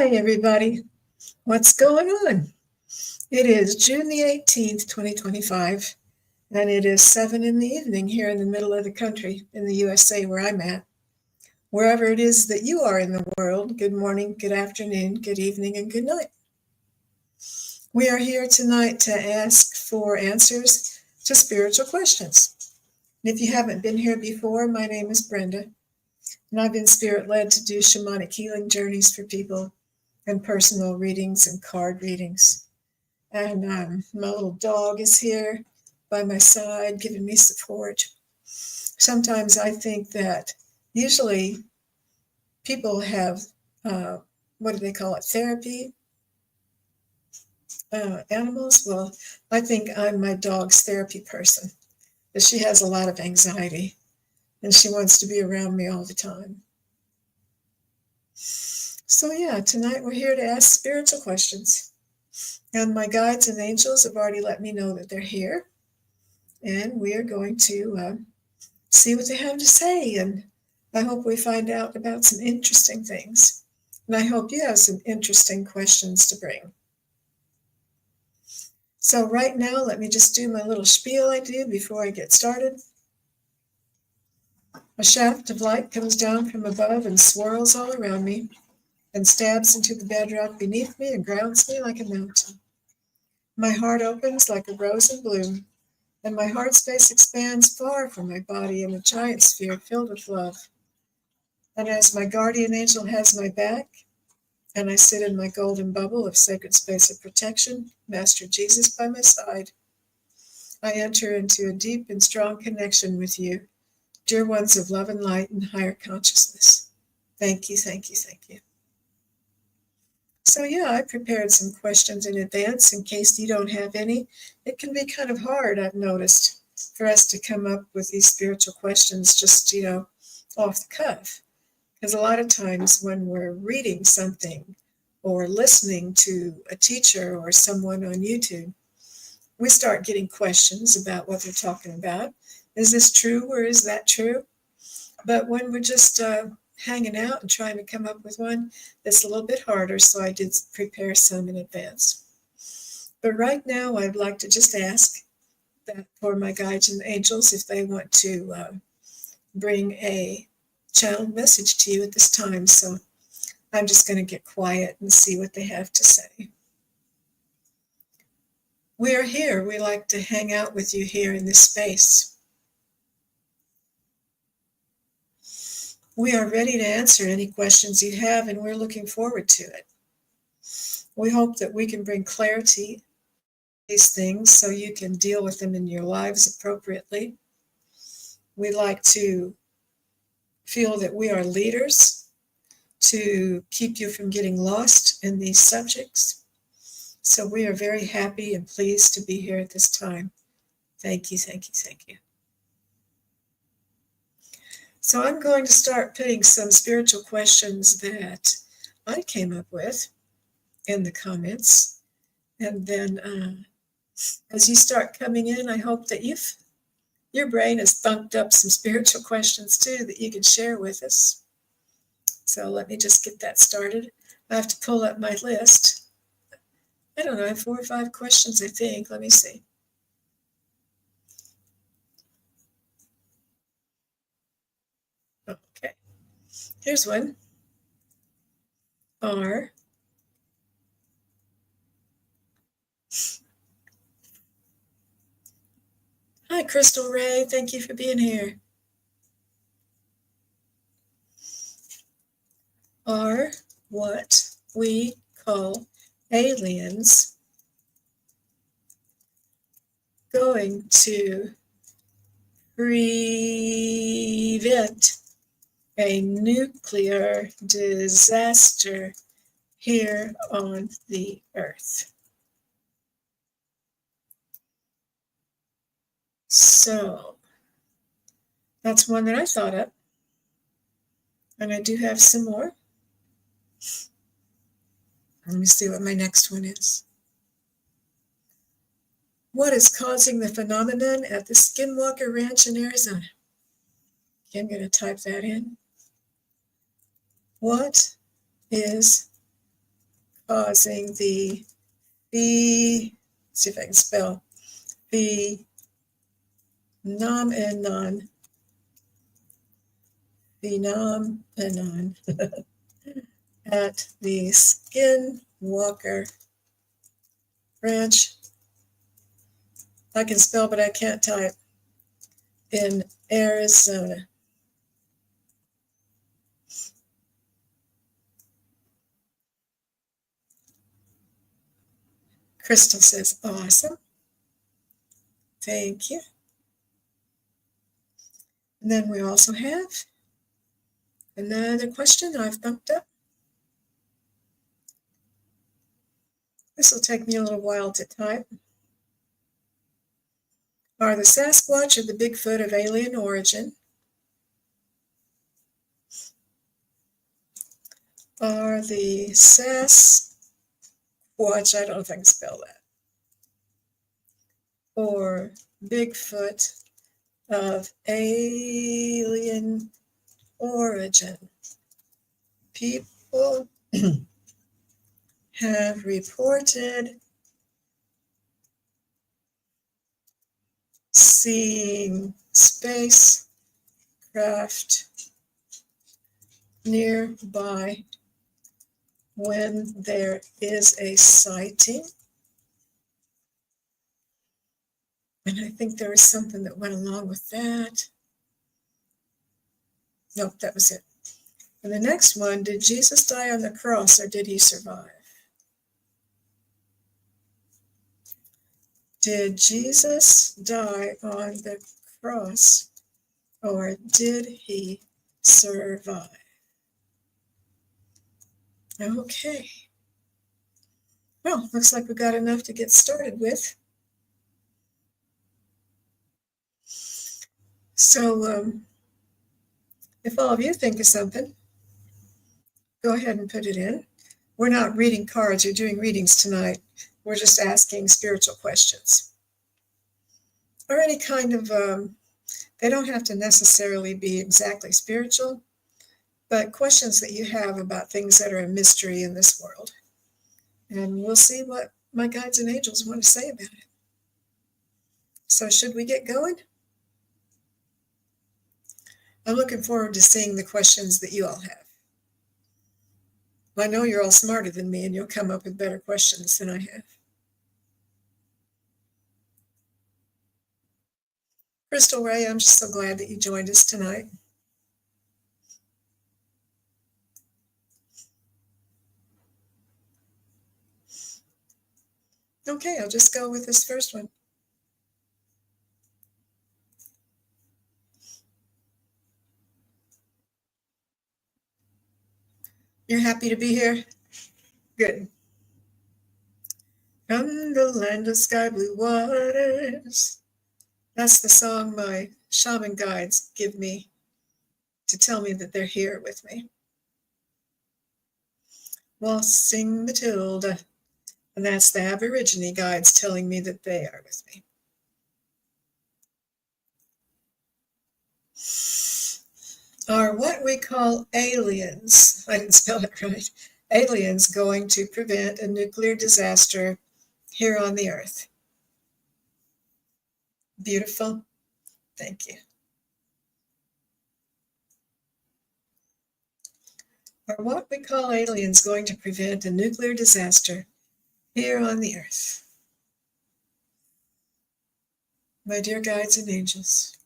Hi, everybody. What's going on? It is June the 18th, 2025, and it is 7 in the evening here in the middle of the country in the USA where I'm at. Wherever it is that you are in the world, good morning, good afternoon, good evening, and good night. We are here tonight to ask for answers to spiritual questions. And if you haven't been here before, my name is Brenda, and I've been spirit-led to do shamanic healing journeys for people and personal readings and card readings. And my little dog is here by my side giving me support. Sometimes I think that usually people have, what do they call it, therapy animals. Well, I think I'm my dog's therapy person. But she has a lot of anxiety and she wants to be around me all the time. So yeah, tonight we're here to ask spiritual questions. And my guides and angels have already let me know that they're here. And we are going to see what they have to say. And I hope we find out about some interesting things. And I hope you have some interesting questions to bring. So right now, let me just do my little spiel I do before I get started. A shaft of light comes down from above and swirls all around me and stabs into the bedrock beneath me and grounds me like a mountain. My heart opens like a rose in bloom, and my heart space expands far from my body in a giant sphere filled with love. And as my guardian angel has my back, and I sit in my golden bubble of sacred space of protection, Master Jesus by my side, I enter into a deep and strong connection with you, dear ones of love and light and higher consciousness. Thank you, thank you, thank you. So yeah, I prepared some questions in advance in case you don't have any. It can be kind of hard, I've noticed, for us to come up with these spiritual questions just, off the cuff. Because a lot of times when we're reading something or listening to a teacher or someone on YouTube, we start getting questions about what they're talking about. Is this true or is that true? But when we're just hanging out and trying to come up with one, it's a little bit harder, so I did prepare some in advance. But right now, I'd like to just ask that for my guides and angels if they want to bring a channeled message to you at this time. So I'm just going to get quiet and see what they have to say. We are here. We like to hang out with you here in this space. We are ready to answer any questions you have, and we're looking forward to it. We hope that we can bring clarity to these things so you can deal with them in your lives appropriately. We like to feel that we are leaders to keep you from getting lost in these subjects. So we are very happy and pleased to be here at this time. Thank you, thank you, thank you. So I'm going to start putting some spiritual questions that I came up with in the comments. And then as you start coming in, I hope that your brain has thunked up some spiritual questions too that you can share with us. So let me just get that started. I have to pull up my list. I don't know, I have 4 or 5 questions, I think. Let me see. Okay, here's one. Hi, Crystal Ray. Thank you for being here. Are what we call aliens going to prevent a nuclear disaster here on the Earth? So that's one that I thought up. And I do have some more. Let me see what my next one is. What is causing the phenomenon at the Skinwalker Ranch in Arizona? Okay, I'm going to type that in. What is causing the see if I can spell, phenomenon at the Skinwalker Ranch. I can spell, but I can't type. In Arizona. Crystal says, awesome. Thank you. And then we also have another question I've bumped up. This will take me a little while to type. Are the Sasquatch or the Bigfoot of alien origin? Are the Sasquatch, I don't know if I can spell that, or Bigfoot of alien origin? People have reported seeing spacecraft nearby when there is a sighting. And I think there was something that went along with that. Nope, that was it. And the next one, did Jesus die on the cross or did he survive? Did Jesus die on the cross or did he survive? Okay. Well, looks like we got enough to get started with. So if all of you think of something, go ahead and put it in. We're not reading cards or doing readings tonight. We're just asking spiritual questions. Or any kind of, they don't have to necessarily be exactly spiritual, but questions that you have about things that are a mystery in this world. And we'll see what my guides and angels want to say about it. So should we get going? I'm looking forward to seeing the questions that you all have. I know you're all smarter than me and you'll come up with better questions than I have. Crystal Ray, I'm just so glad that you joined us tonight. Okay, I'll just go with this first one. You're happy to be here? Good. From the land of sky blue waters. That's the song my shaman guides give me to tell me that they're here with me. Waltzing Matilda. And that's the Aborigine guides telling me that they are with me. Are what we call aliens, I didn't spell it right, aliens going to prevent a nuclear disaster here on the earth? Beautiful. Thank you. Are what we call aliens going to prevent a nuclear disaster here on the earth? My dear guides and angels,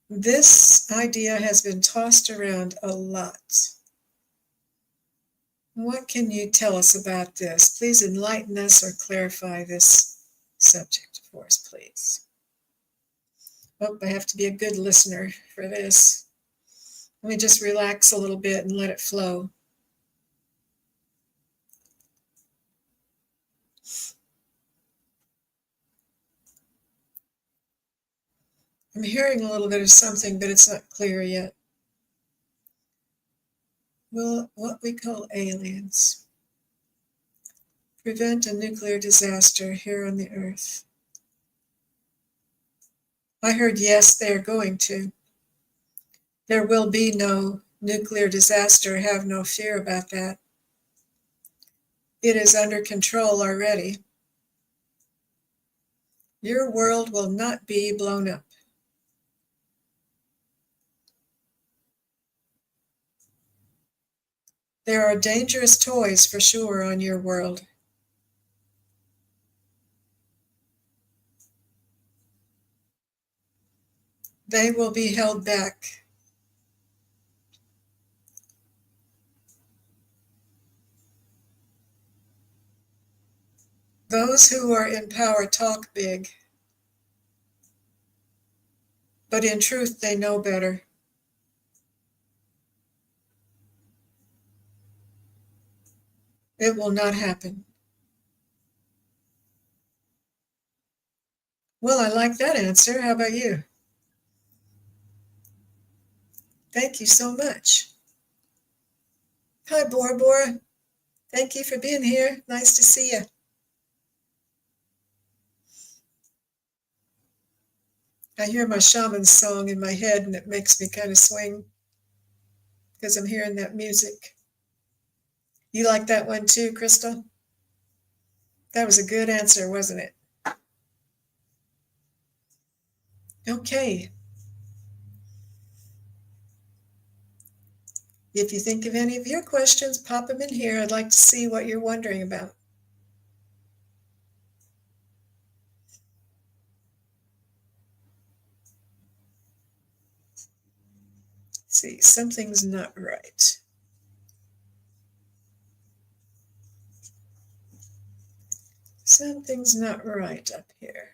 this idea has been tossed around a lot. What can you tell us about this? Please enlighten us or clarify this subject for us, please. Oh, I have to be a good listener for this. Let me just relax a little bit and let it flow. I'm hearing a little bit of something, but it's not clear yet. Will what we call aliens prevent a nuclear disaster here on the earth? I heard yes, they're going to. There will be no nuclear disaster. Have no fear about that. It is under control already. Your world will not be blown up. There are dangerous toys for sure on your world. They will be held back. Those who are in power talk big, but in truth they know better. It will not happen. Well, I like that answer. How about you? Thank you so much. Hi, Bora Bora. Thank you for being here. Nice to see you. I hear my shaman song in my head and it makes me kind of swing because I'm hearing that music. You like that one too, Crystal? That was a good answer, wasn't it? Okay. If you think of any of your questions, pop them in here. I'd like to see what you're wondering about. See, something's not right. Something's not right up here.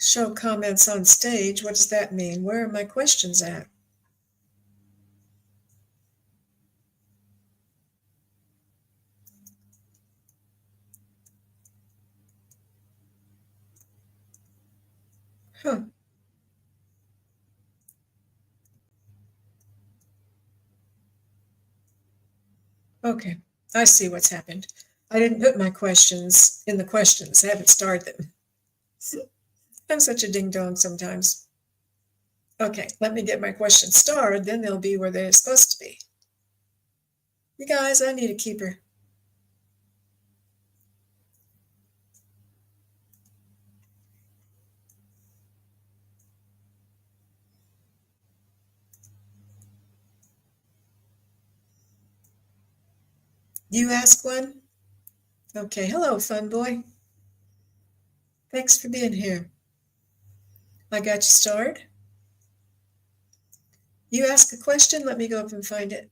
Show comments on stage. What does that mean? Where are my questions at? Huh. Okay, I see what's happened. I didn't put my questions in the questions. I haven't starred them. I'm such a ding-dong sometimes. Okay, let me get my questions starred, then they'll be where they're supposed to be. You guys, I need a keeper. You ask one? Okay, hello, fun boy. Thanks for being here. I got you starred. You ask a question, let me go up and find it.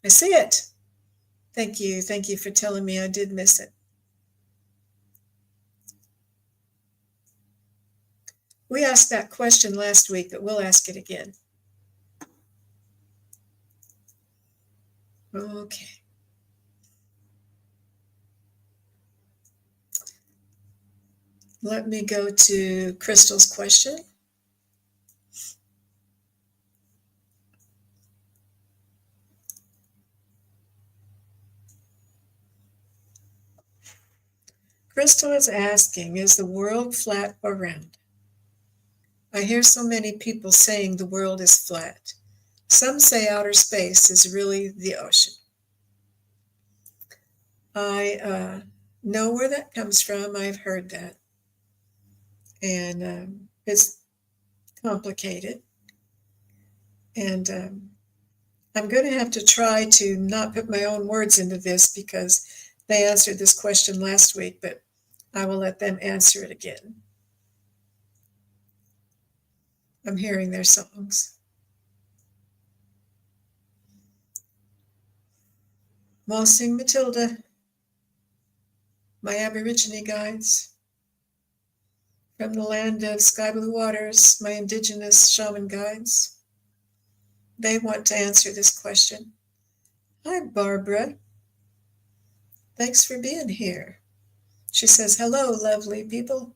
I see it. Thank you. Thank you for telling me I did miss it. We asked that question last week, but we'll ask it again. Okay. Let me go to Crystal's question. Crystal is asking, is the world flat or round? I hear so many people saying the world is flat. Some say outer space is really the ocean. I know where that comes from. I've heard that. And it's complicated. And I'm going to have to try to not put my own words into this because they answered this question last week, but I will let them answer it again. I'm hearing their songs. Mossing Matilda, my Aborigine guides, from the land of sky blue waters, my indigenous shaman guides. They want to answer this question. Hi, Barbara. Thanks for being here. She says, hello, lovely people.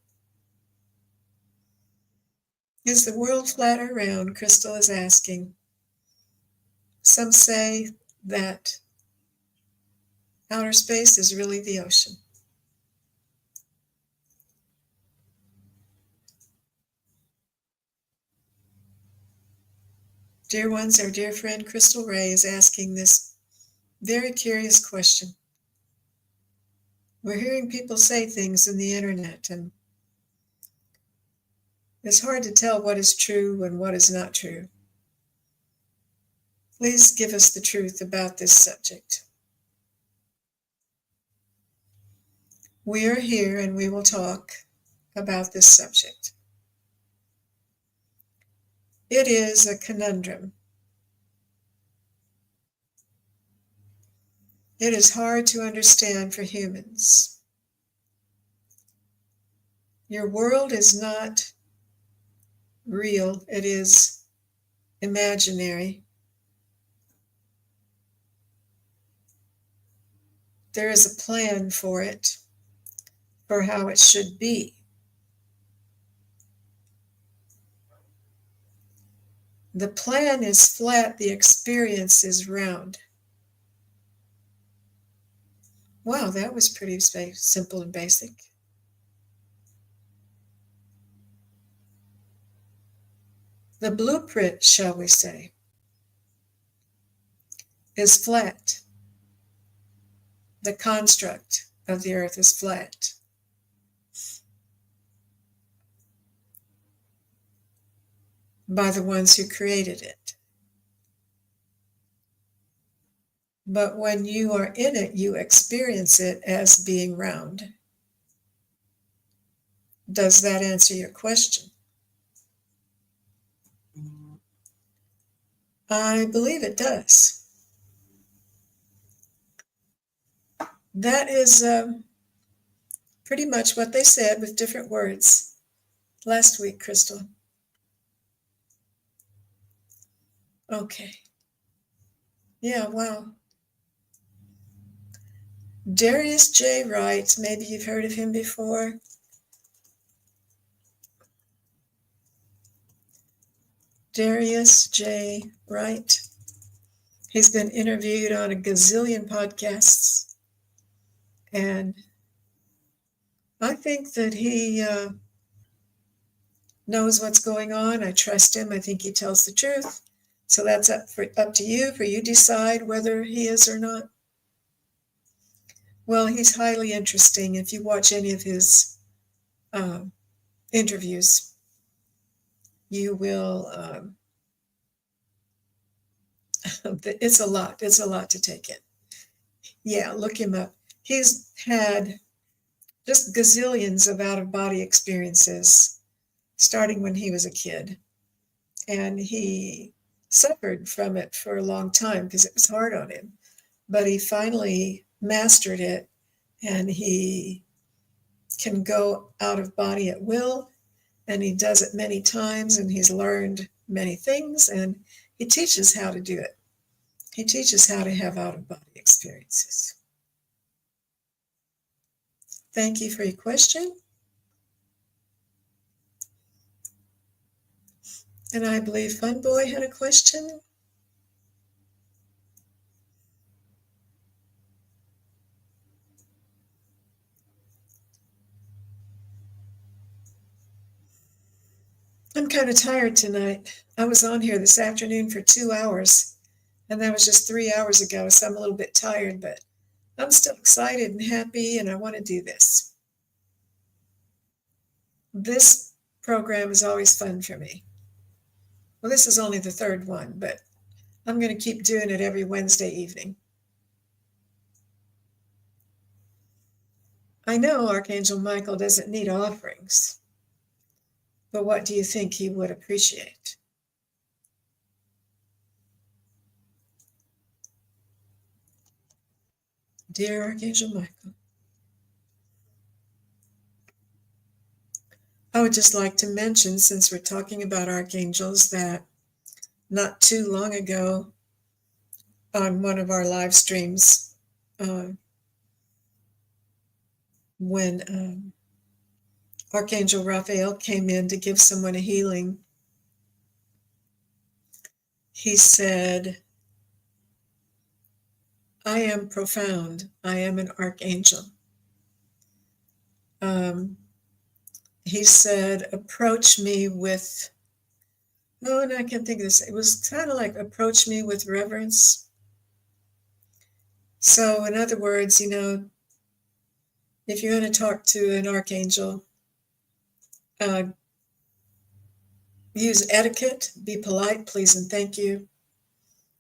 Is the world flat or round? Crystal is asking. Some say that outer space is really the ocean. Dear ones, our dear friend Crystal Ray is asking this very curious question. We're hearing people say things in the internet, and it's hard to tell what is true and what is not true. Please give us the truth about this subject. We are here and we will talk about this subject. It is a conundrum. It is hard to understand for humans. Your world is not real, it is imaginary. There is a plan for it, for how it should be. The plan is flat, the experience is round. Wow, that was pretty simple and basic. The blueprint, shall we say, is flat. The construct of the earth is flat. By the ones who created it. But when you are in it, you experience it as being round. Does that answer your question? I believe it does. That is pretty much what they said with different words last week, Crystal. Okay. Yeah, wow. Darius J. Wright, maybe you've heard of him before. Darius J. Wright. He's been interviewed on a gazillion podcasts. And I think that he knows what's going on. I trust him. I think he tells the truth. So that's up to you, for you decide whether he is or not. Well, he's highly interesting. If you watch any of his interviews, you will, it's a lot to take in. Yeah, look him up. He's had just gazillions of out-of-body experiences, starting when he was a kid. And he suffered from it for a long time because it was hard on him. But he finally mastered it, and he can go out of body at will, and he does it many times, and he's learned many things, and he teaches how to do it. He teaches how to have out-of-body experiences. Thank you for your question. And I believe Fun Boy had a question. I'm kind of tired tonight. I was on here this afternoon for 2 hours, and that was just 3 hours ago, so I'm a little bit tired, but I'm still excited and happy, and I want to do this. This program is always fun for me. Well, this is only the third one, but I'm going to keep doing it every Wednesday evening. I know Archangel Michael doesn't need offerings, but what do you think he would appreciate? Dear Archangel Michael, I would just like to mention, since we're talking about archangels, that not too long ago on one of our live streams, when Archangel Raphael came in to give someone a healing, he said, I am profound. I am an archangel. He said, approach me with Oh, and I can't think of this. It was kind of like approach me with reverence. So, in other words, if you're going to talk to an archangel, uh, use etiquette, be polite, please and thank you.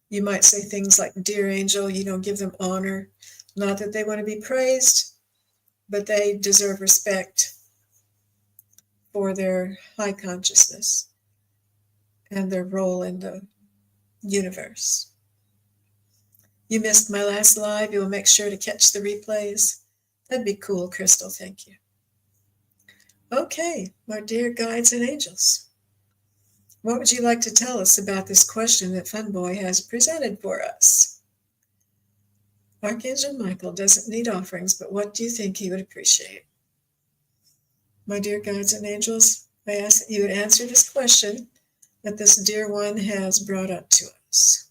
You might say things like, dear angel, give them honor. Not that they want to be praised, but they deserve respect for their high consciousness and their role in the universe. You missed my last live. You'll make sure to catch the replays. That'd be cool, Crystal. Thank you. Okay, my dear guides and angels, what would you like to tell us about this question that Funboy has presented for us? Archangel Michael doesn't need offerings, but what do you think he would appreciate? My dear guides and angels, I ask that you would answer this question that this dear one has brought up to us.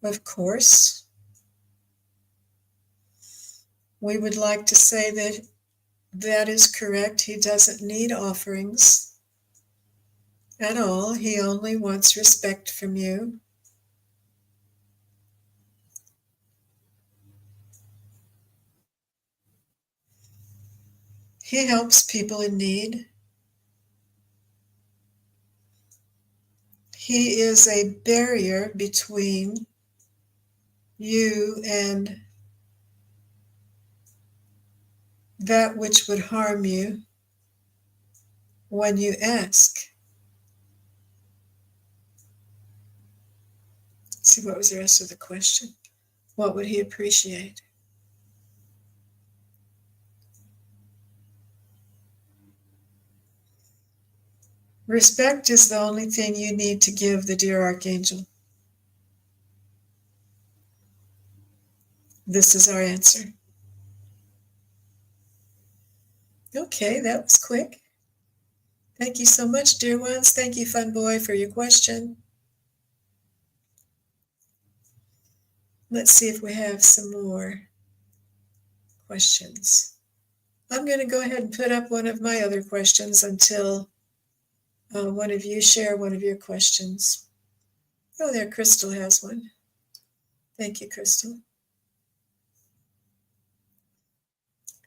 Of course, we would like to say that that is correct. He doesn't need offerings at all. He only wants respect from you. He helps people in need. He is a barrier between you and that which would harm you when you ask. Let's see, what was the rest of the question? What would he appreciate? Respect is the only thing you need to give the dear Archangel. This is our answer. Okay, that was quick. Thank you so much, dear ones. Thank you, Funboy, for your question. Let's see if we have some more questions. I'm going to go ahead and put up one of my other questions until one of you share one of your questions. Oh, there, Crystal has one. Thank you, Crystal.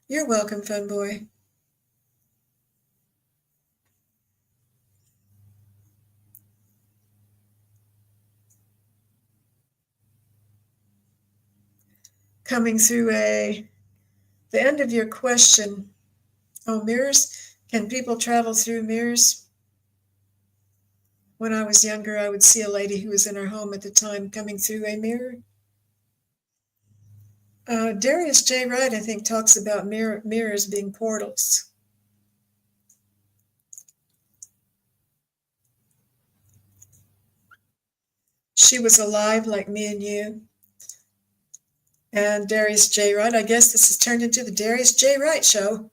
You're welcome, Funboy. Coming through the end of your question. Oh, mirrors. Can people travel through mirrors? When I was younger, I would see a lady who was in her home at the time coming through a mirror. Darius J. Wright, I think, talks about mirrors being portals. She was alive like me and you. And Darius J. Wright, I guess this has turned into the Darius J. Wright show.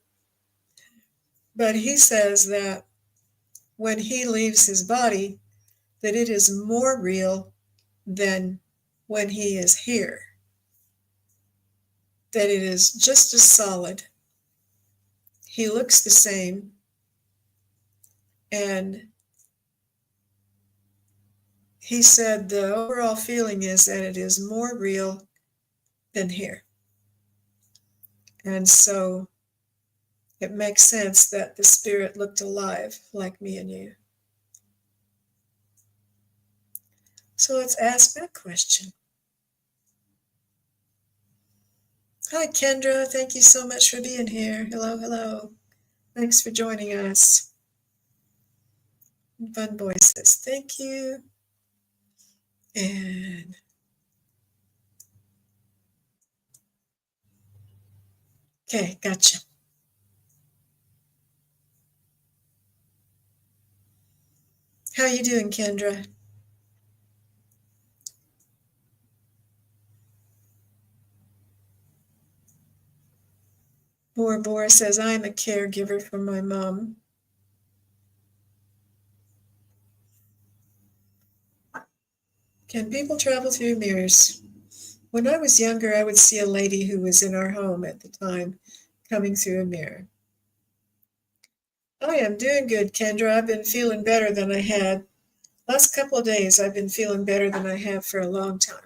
But he says that when he leaves his body, that it is more real than when he is here. That it is just as solid. He looks the same. And he said the overall feeling is that it is more real than here. And so it makes sense that the spirit looked alive like me and you. So let's ask that question. Hi, Kendra. Thank you so much for being here. Hello, hello. Thanks for joining us. Funboy says thank you. And okay, gotcha. How you doing, Kendra? Bora Bora says, I'm a caregiver for my mom. Can people travel through mirrors? When I was younger, I would see a lady who was in our home at the time coming through a mirror. I am doing good, Kendra. I've been feeling better than I had. Last couple of days, I've been feeling better than I have for a long time.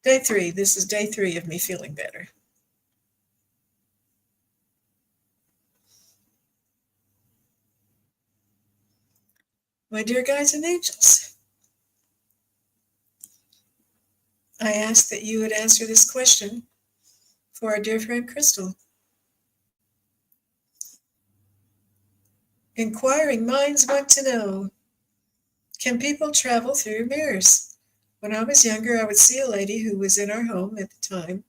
Day three. This is day three of me feeling better. My dear guides and angels, I ask that you would answer this question for our dear friend Crystal. Inquiring minds want to know, can people travel through mirrors? When I was younger, I would see a lady who was in our home at the time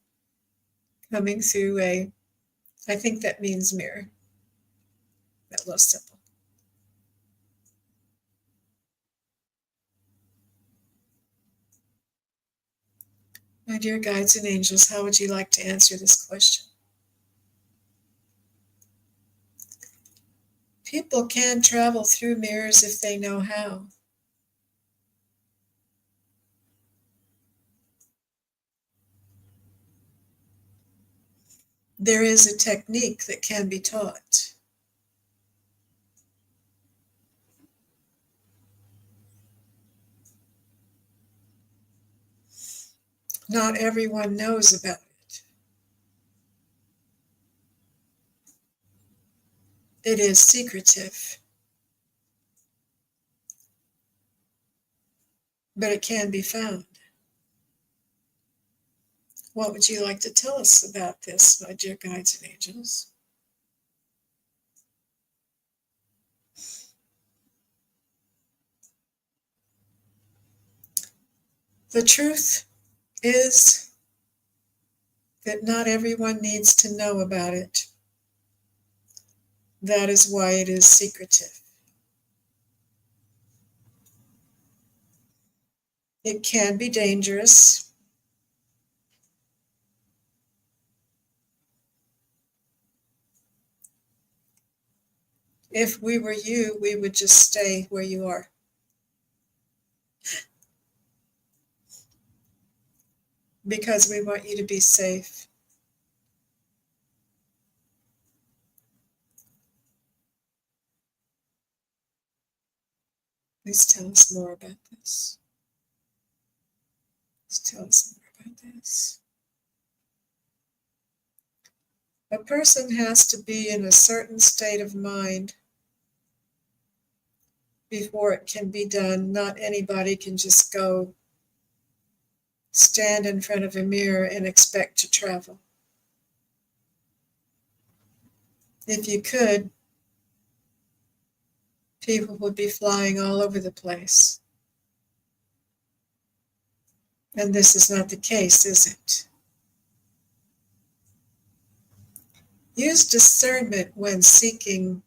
coming through I think that means mirror, that little symbol. My dear guides and angels, how would you like to answer this question? People can travel through mirrors if they know how. There is a technique that can be taught. Not everyone knows about it. It is secretive, but it can be found. What would you like to tell us about this, my dear guides and angels? The truth is that not everyone needs to know about it. That is why it is secretive. It can be dangerous. If we were you, we would just stay where you are. Because we want you to be safe. Please tell us more about this. Please tell us more about this. A person has to be in a certain state of mind before it can be done. Not anybody can just go stand in front of a mirror and expect to travel. If you could, people would be flying all over the place. And this is not the case, is it? Use discernment when seeking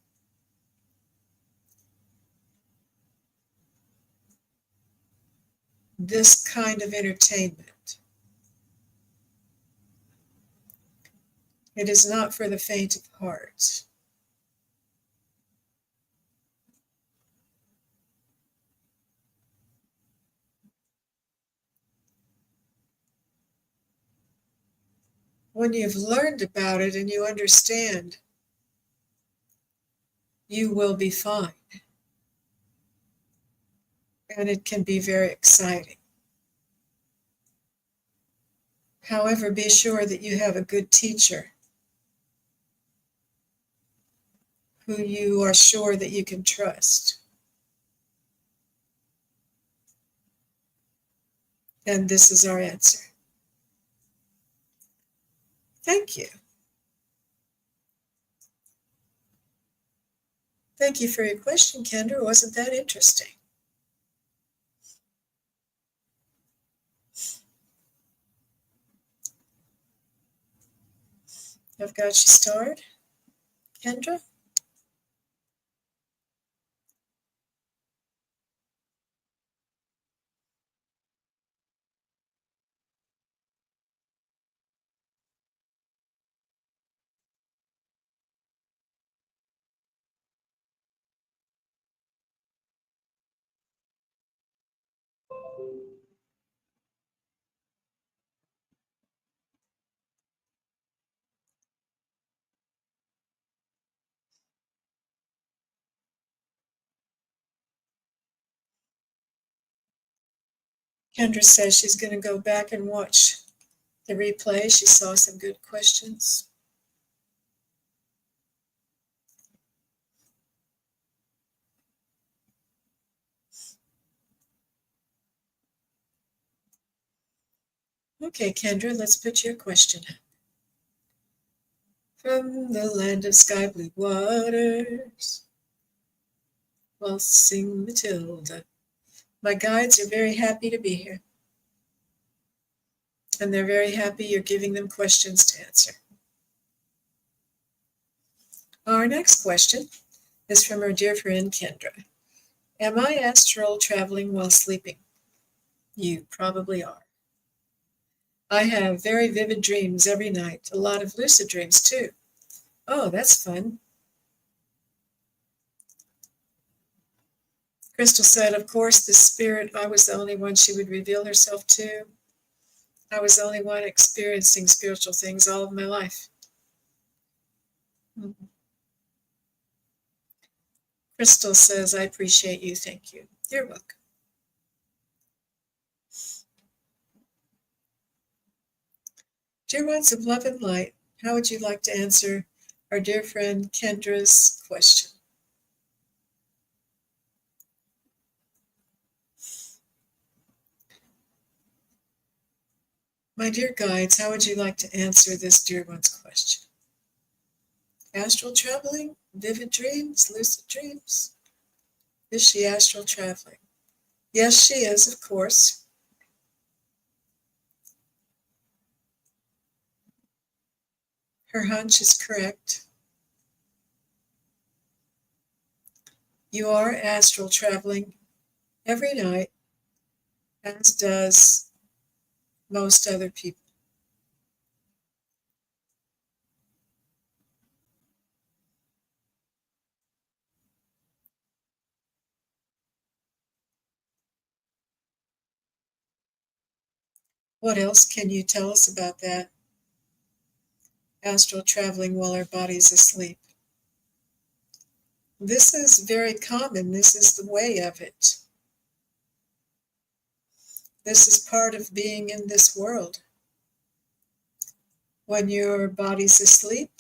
this kind of entertainment. It is not for the faint of heart. When you've learned about it and you understand, you will be fine. And it can be very exciting. However, be sure that you have a good teacher who you are sure that you can trust. And this is our answer. Thank you. Thank you for your question, Kendra. Wasn't that interesting? I've got you starred, Kendra. Kendra says she's going to go back and watch the replay. She saw some good questions. Okay, Kendra, let's put your question up. From the land of sky blue waters, waltzing Matilda. My guides are very happy to be here. And they're very happy you're giving them questions to answer. Our next question is from our dear friend Kendra. Am I astral traveling while sleeping? You probably are. I have very vivid dreams every night, a lot of lucid dreams too. Oh, that's fun. Crystal said, of course, the spirit, I was the only one she would reveal herself to. I was the only one experiencing spiritual things all of my life. Crystal says, I appreciate you. Thank you. You're welcome. Dear ones of love and light, how would you like to answer our dear friend Kendra's question? My dear guides, how would you like to answer this dear one's question? Astral traveling, vivid dreams, lucid dreams? Is she astral traveling? Yes, she is, of course. Her hunch is correct. You are astral traveling every night, as does most other people. What else can you tell us about that? Astral traveling while our body's asleep. This is very common. This is the way of it. This is part of being in this world. When your body's asleep,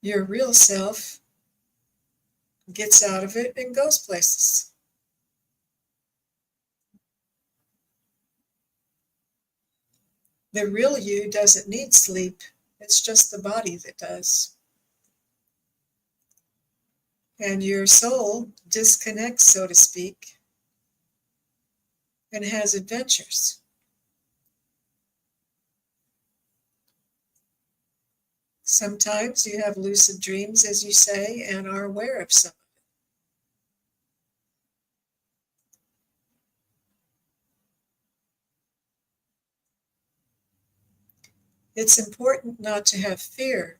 your real self gets out of it and goes places. The real you doesn't need sleep. It's just the body that does. And your soul disconnects, so to speak, and has adventures. Sometimes you have lucid dreams, as you say, and are aware of some of it. It's important not to have fear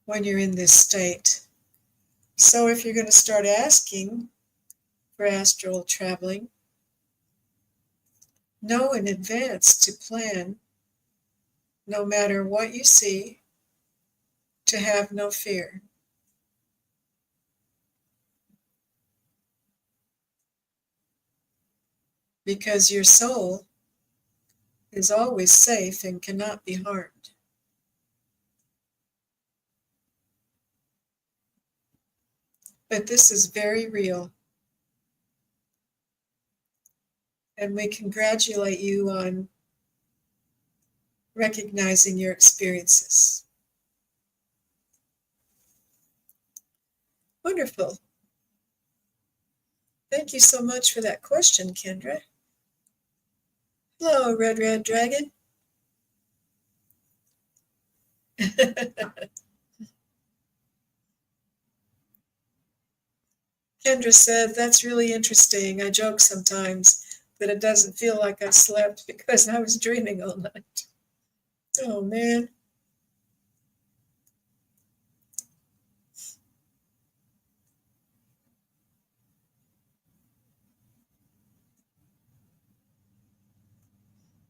when you're in this state. So if you're going to start asking for astral traveling, know in advance to plan, no matter what you see, to have no fear. Because your soul is always safe and cannot be harmed. But this is very real. And we congratulate you on recognizing your experiences. Wonderful. Thank you so much for that question, Kendra. Hello, Red Dragon. Kendra said, that's really interesting. I joke sometimes that it doesn't feel like I slept because I was dreaming all night. Oh, man.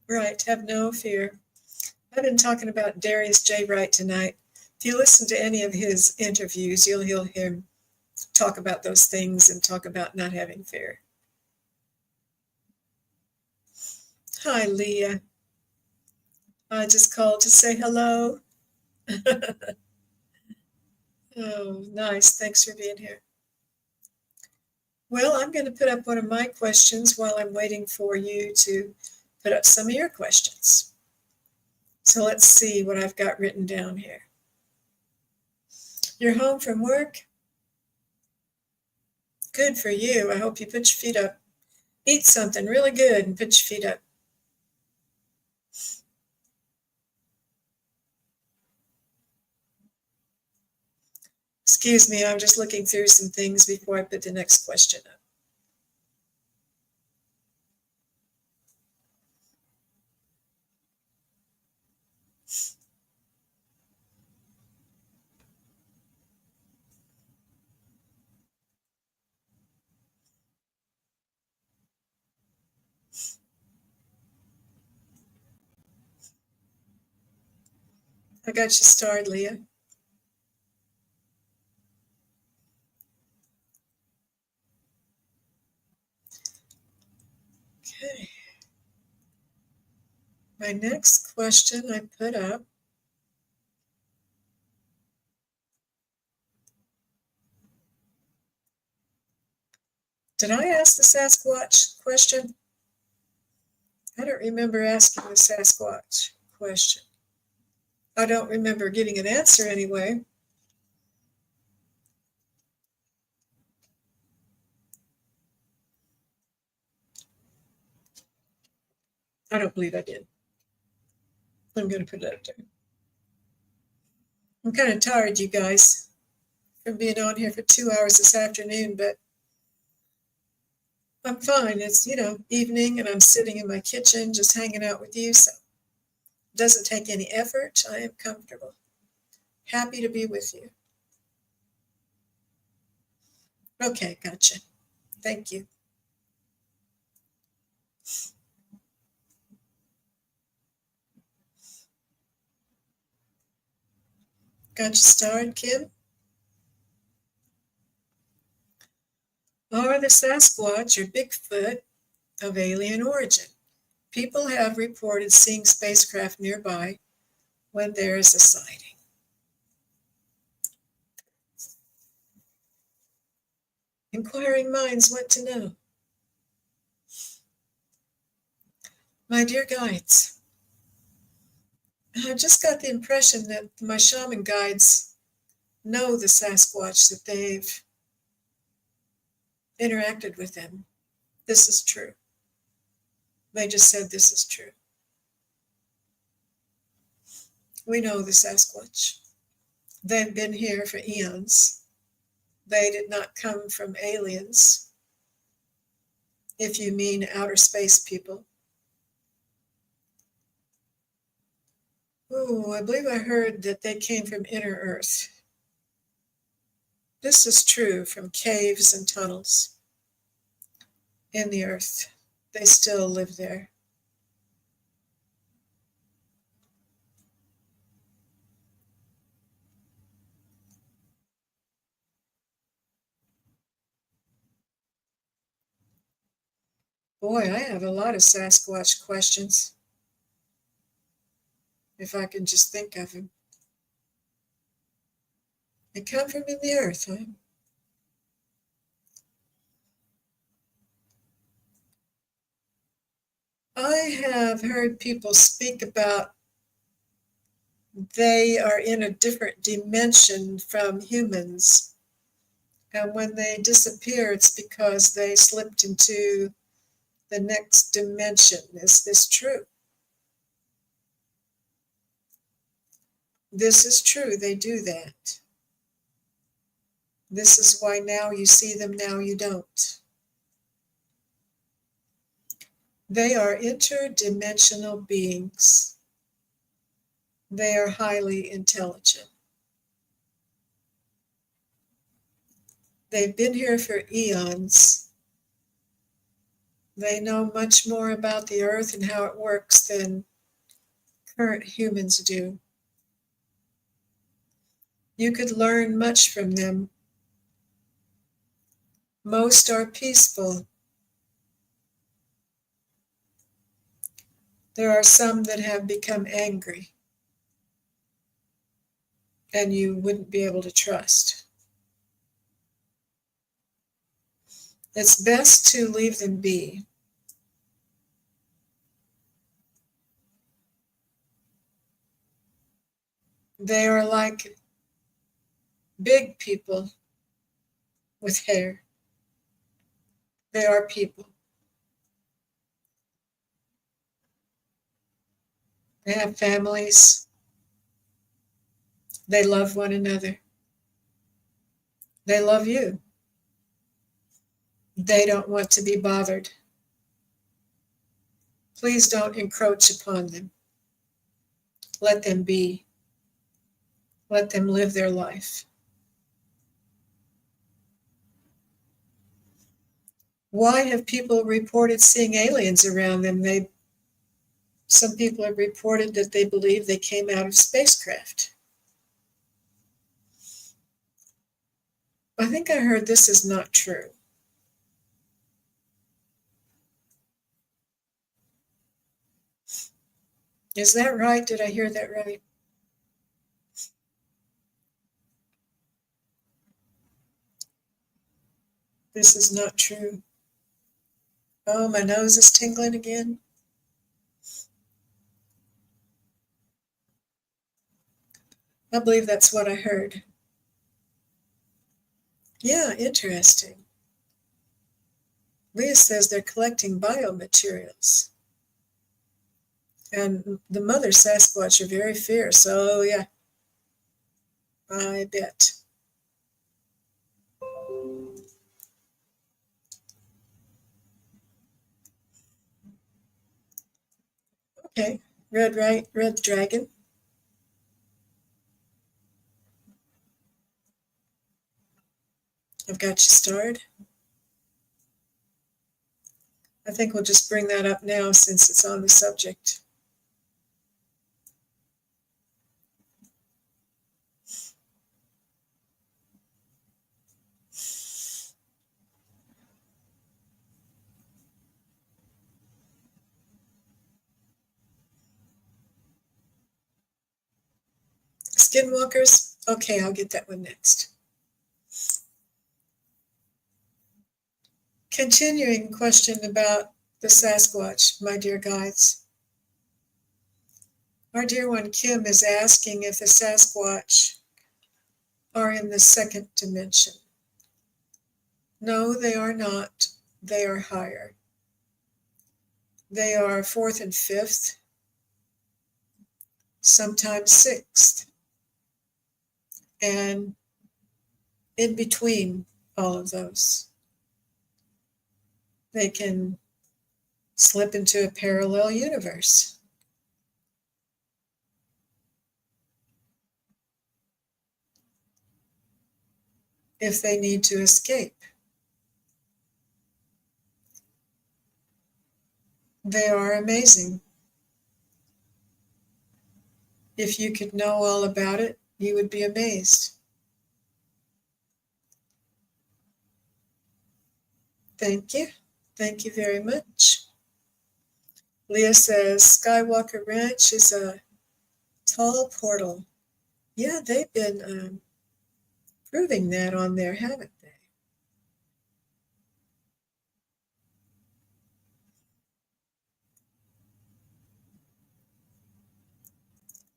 Right, have no fear. I've been talking about Darius J. Wright tonight. If you listen to any of his interviews, you'll hear him talk about those things and talk about not having fear. Hi, Leah. I just called to say hello. Oh, nice. Thanks for being here. Well, I'm going to put up one of my questions while I'm waiting for you to put up some of your questions. So let's see what I've got written down here. You're home from work? Good for you. I hope you put your feet up. Eat something really good and put your feet up. Excuse me, I'm just looking through some things before I put the next question up. I got you started, Leah. Okay. My next question I put up. Did I ask the Sasquatch question? I don't remember asking the Sasquatch question. I don't remember getting an answer anyway. I don't believe I did. I'm going to put it up there. I'm kind of tired, you guys, from being on here for 2 hours this afternoon, but I'm fine. It's, evening and I'm sitting in my kitchen just hanging out with you, so it doesn't take any effort. I am comfortable. Happy to be with you. Okay, gotcha. Thank you. Got you started, Kim? Are the Sasquatch or Bigfoot of alien origin? People have reported seeing spacecraft nearby when there is a sighting. Inquiring minds want to know. My dear guides, I just got the impression that my shaman guides know the Sasquatch, that they've interacted with them. This is true. They just said this is true. We know the Sasquatch. They've been here for eons. They did not come from aliens, if you mean outer space people. Ooh, I believe I heard that they came from inner Earth. This is true, from caves and tunnels in the earth. They still live there. Boy, I have a lot of Sasquatch questions, if I can just think of them. They come from in the earth, huh? I have heard people speak about they are in a different dimension from humans. And when they disappear, it's because they slipped into the next dimension. Is this true? This is true. They do that. This is why now you see them, now you don't. They are interdimensional beings. They are highly intelligent. They've been here for eons. They know much more about the earth and how it works than current humans do. You could learn much from them Most are peaceful. There are some that have become angry, and you wouldn't be able to trust. It's best to leave them be. They are like big people with hair. They are people. They have families. They love one another. They love you. They don't want to be bothered. Please don't encroach upon them. Let them be. Let them live their life. Why have people reported seeing aliens around them? Some people have reported that they believe they came out of spacecraft. I think I heard this is not true. Is that right? Did I hear that right? This is not true. Oh, my nose is tingling again. I believe that's what I heard. Yeah, interesting. Leah says they're collecting biomaterials. And the mother Sasquatch are very fierce. Oh, yeah, I bet. Okay, red dragon. I've got you starred. I think we'll just bring that up now since it's on the subject. Skinwalkers? Okay, I'll get that one next. Continuing question about the Sasquatch, my dear guides. Our dear one Kim is asking if the Sasquatch are in the second dimension. No, they are not. They are higher. They are fourth and fifth, sometimes sixth, and in between all of those. They can slip into a parallel universe. If they need to escape. They are amazing. If you could know all about it, you would be amazed. Thank you. Thank you very much. Leah says Skywalker Ranch is a tall portal. Yeah, they've been proving that on there, haven't they?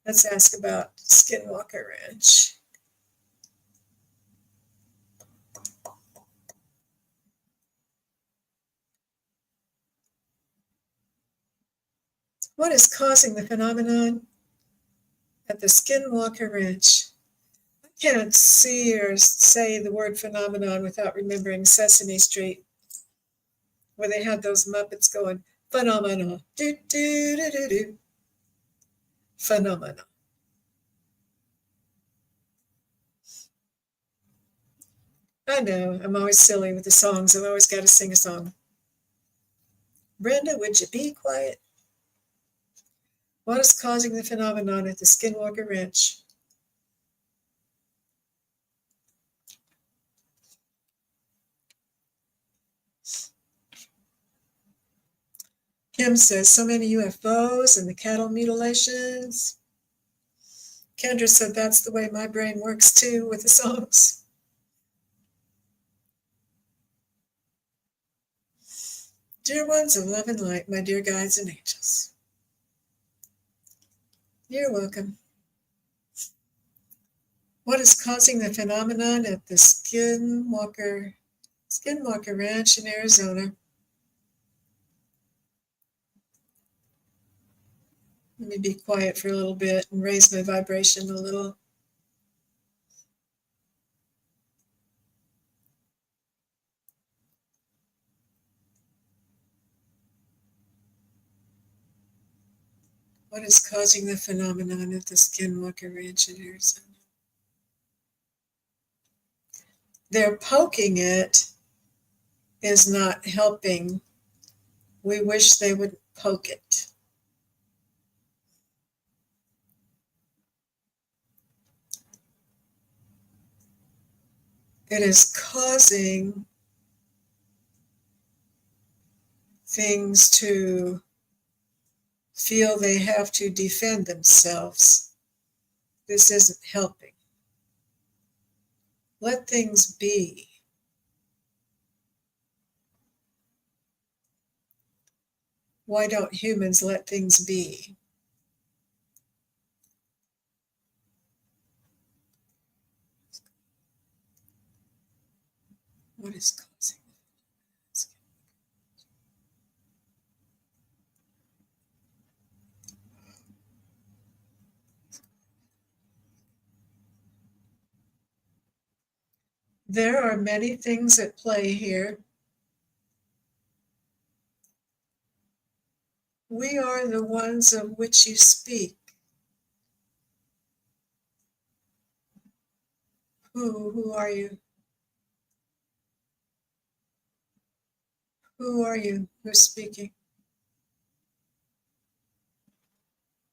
Let's ask about Skinwalker Ranch. What is causing the phenomenon at the Skinwalker Ranch? I can't see or say the word phenomenon without remembering Sesame Street, where they had those Muppets going, phenomena, do, do, do, do, do. Phenomena. I know, I'm always silly with the songs. I've always got to sing a song. Brenda, would you be quiet? What is causing the phenomenon at the Skinwalker Ranch? Kim says, so many UFOs and the cattle mutilations. Kendra said, that's the way my brain works too with the songs. Dear ones of love and light, my dear guides and angels. You're welcome. What is causing the phenomenon at the Skinwalker Ranch in Arizona? Let me be quiet for a little bit and raise my vibration a little. What is causing the phenomenon at the Skinwalker Ranch in Arizona? Their poking it is not helping. We wish they would poke it. It is causing things to feel they have to defend themselves. This isn't helping. Let things be. Why don't humans let things be? What is causing it? There are many things at play here. We are the ones of which you speak. Who are you? Who are you who's speaking?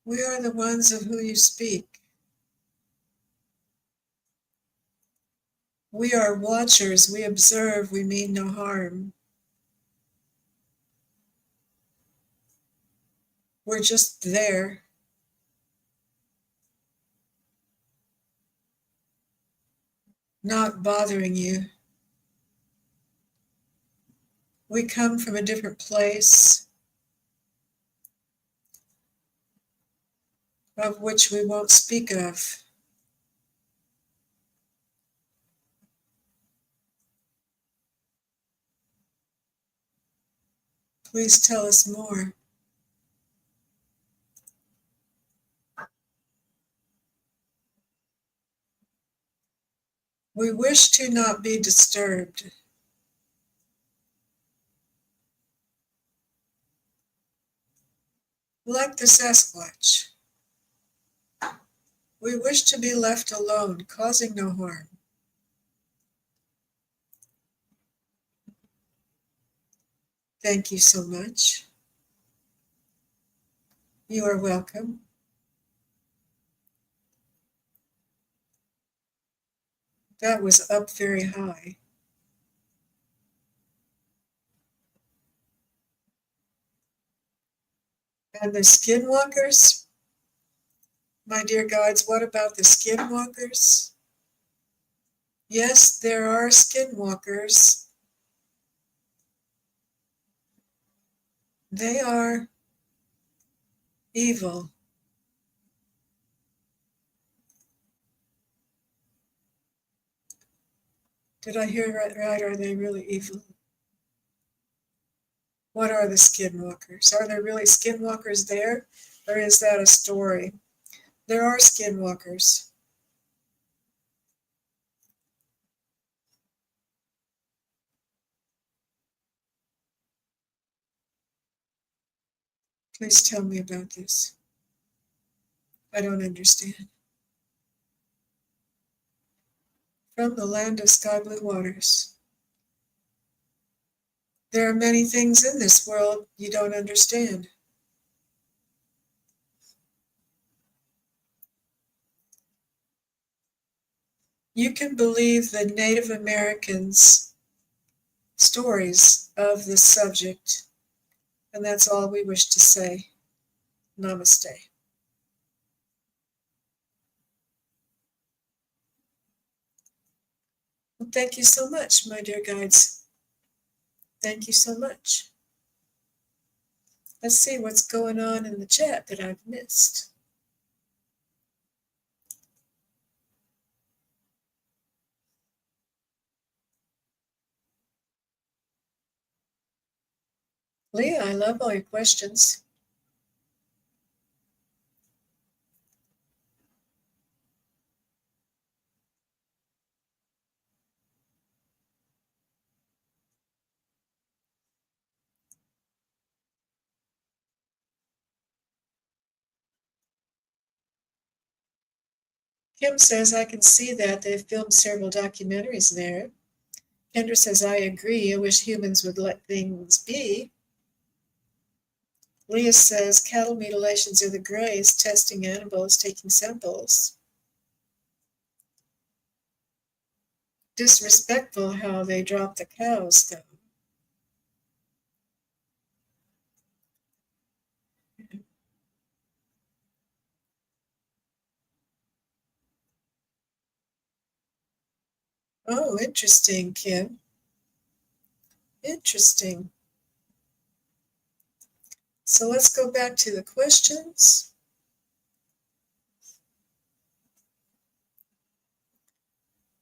We are the ones of who you speak. We are watchers. We observe. We mean no harm. We're just there. Not bothering you. We come from a different place of which we won't speak of. Please tell us more. We wish to not be disturbed. Like the Sasquatch. We wish to be left alone, causing no harm. Thank you so much. You are welcome. That was up very high. And the skinwalkers? My dear guides, what about the skinwalkers? Yes, there are skinwalkers. They are evil. Did I hear right? Are they really evil? What are the skinwalkers? Are there really skinwalkers there? Or is that a story? There are skinwalkers. Please tell me about this. I don't understand. From the land of sky blue waters. There are many things in this world you don't understand. You can believe the Native Americans' stories of this subject, And that's all we wish to say. Namaste. Well, thank you so much, my dear guides. Thank you so much. Let's see what's going on in the chat that I've missed. Leah, I love all your questions. Kim says, I can see that. They've filmed several documentaries there. Kendra says, I agree. I wish humans would let things be. Leah says, cattle mutilations are the greys, testing animals, taking samples. Disrespectful how they drop the cows, though. Oh, interesting, Kim. Interesting. So let's go back to the questions.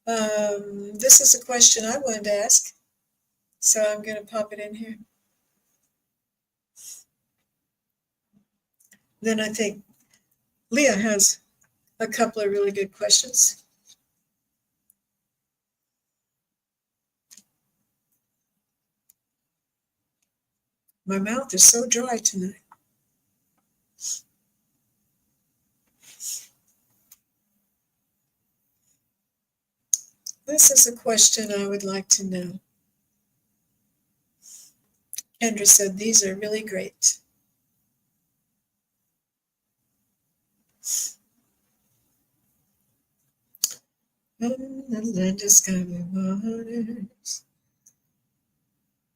This is a question I wanted to ask, so I'm going to pop it in here. Then I think Leah has a couple of really good questions. My mouth is so dry tonight. This is a question I would like to know. Kendra said, these are really great. On the land of skyline waters.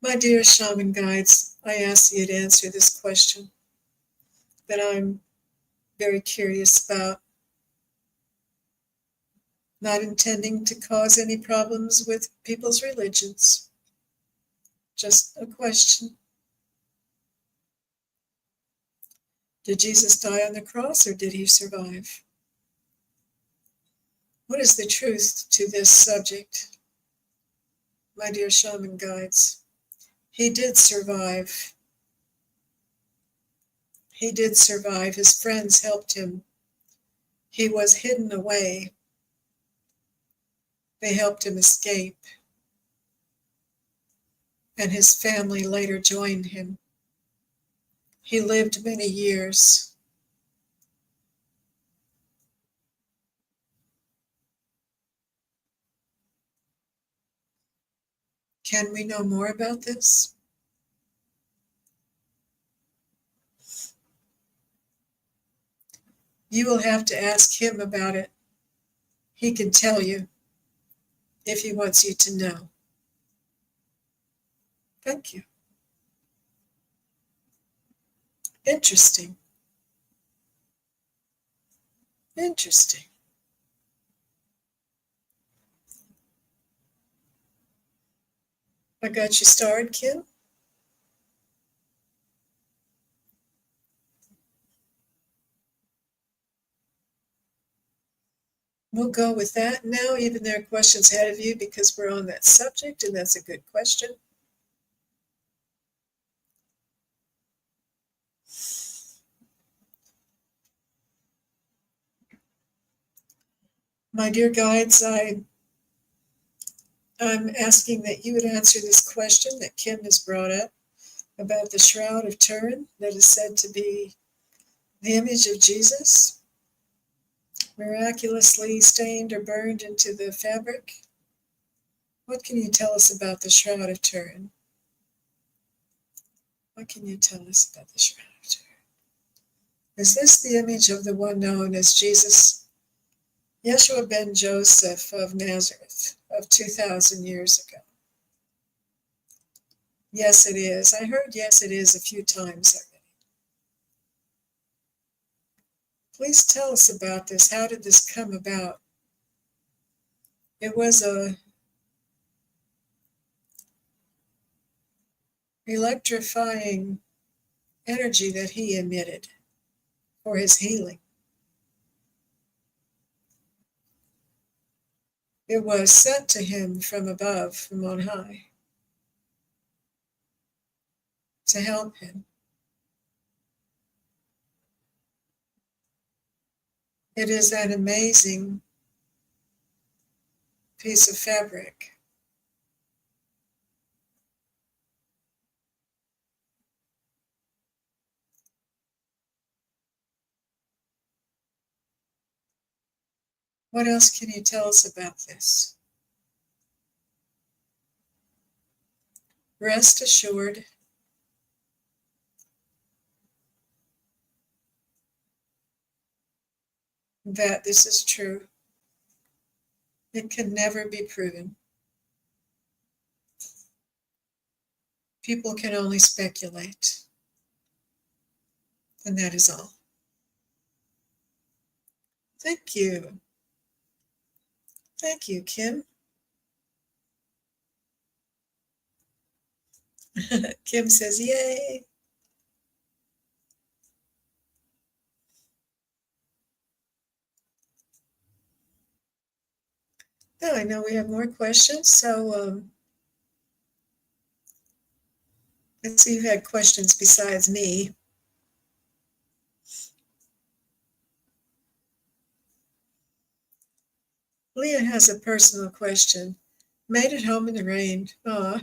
My dear shaman guides, I ask you to answer this question that I'm very curious about. Not intending to cause any problems with people's religions. Just a question. Did Jesus die on the cross or did he survive? What is the truth to this subject? My dear shaman guides, he did survive. He did survive. His friends helped him. He was hidden away. They helped him escape. And his family later joined him. He lived many years. Can we know more about this? You will have to ask him about it. He can tell you if he wants you to know. Thank you. Interesting. Interesting. I got you started, Kim. We'll go with that now, even there are questions ahead of you because we're on that subject, and that's a good question. My dear guides, I'm asking that you would answer this question that Kim has brought up about the Shroud of Turin that is said to be the image of Jesus, miraculously stained or burned into the fabric. What can you tell us about the Shroud of Turin? What can you tell us about the Shroud of Turin? Is this the image of the one known as Jesus, Yeshua ben Joseph of Nazareth, of 2,000 years ago? Yes, it is. I heard yes, it is a few times already. Please tell us about this. How did this come about? It was a electrifying energy that he emitted for his healing. It was sent to him from above, from on high, to help him. It is an amazing piece of fabric. What else can you tell us about this? Rest assured that this is true. It can never be proven. People can only speculate, and that is all. Thank you. Thank you, Kim. Kim says, yay. Now I know we have more questions, so let's see who had questions besides me. Leah has a personal question. Made it home in the rain. I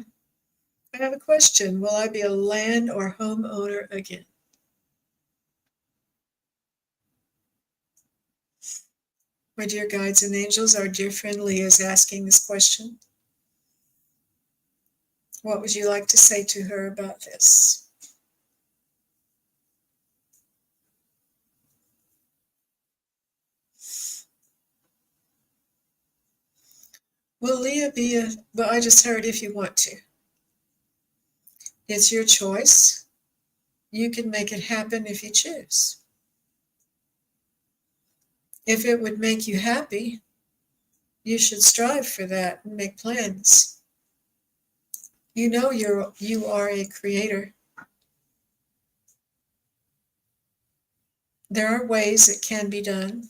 have a question. Will I be a land or home owner again? My dear guides and angels, our dear friend Leah is asking this question. What would you like to say to her about this? Will Leah be a, well, I just heard if you want to. It's your choice. You can make it happen if you choose. If it would make you happy, you should strive for that and make plans. You know you are a creator. There are ways it can be done.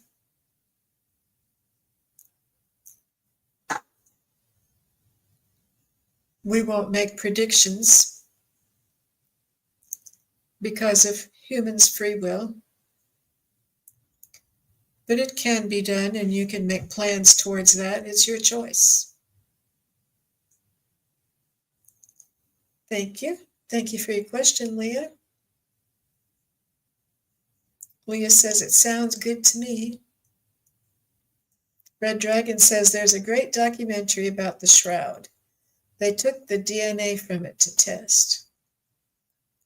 We won't make predictions because of humans' free will, but it can be done and you can make plans towards that. It's your choice. Thank you. Thank you for your question, Leah. Leah says it sounds good to me. Red Dragon says there's a great documentary about the shroud. They took the DNA from it to test.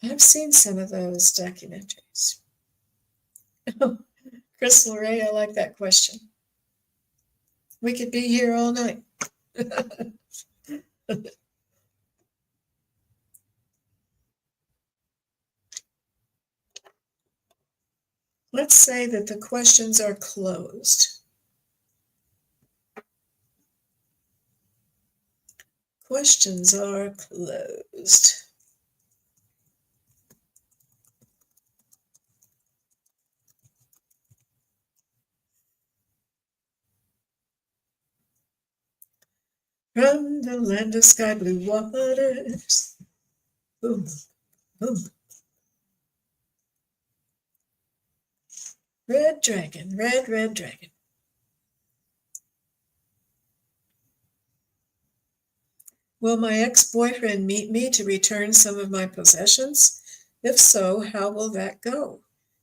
I've seen some of those documentaries. Crystal Ray, I like that question. We could be here all night. Let's say that the questions are closed. Questions are closed. From the land of sky blue waters. Boom, boom. Red dragon, red dragon. Will my ex-boyfriend meet me to return some of my possessions? If so, how will that go?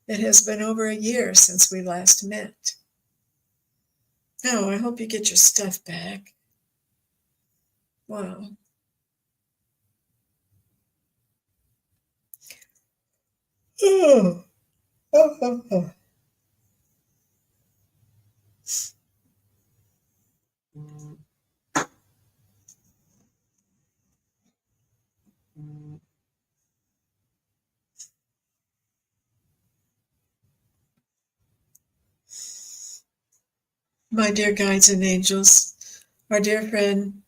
It has been over a year since we last met. Oh, I hope you get your stuff back. Wow. Oh, oh, oh, oh. My dear guides and angels, our dear friend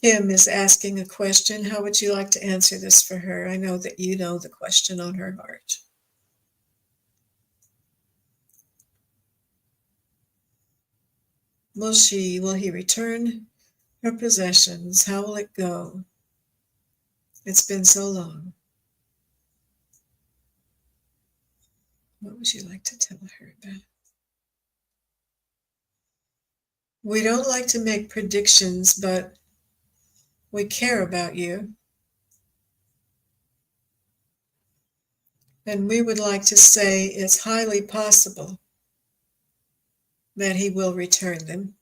Kim is asking a question. How would you like to answer this for her? I know that you know the question on her heart. Will he return her possessions? How will it go? It's been so long. What would you like to tell her about? We don't like to make predictions, but we care about you. And we would like to say it's highly possible that he will return them.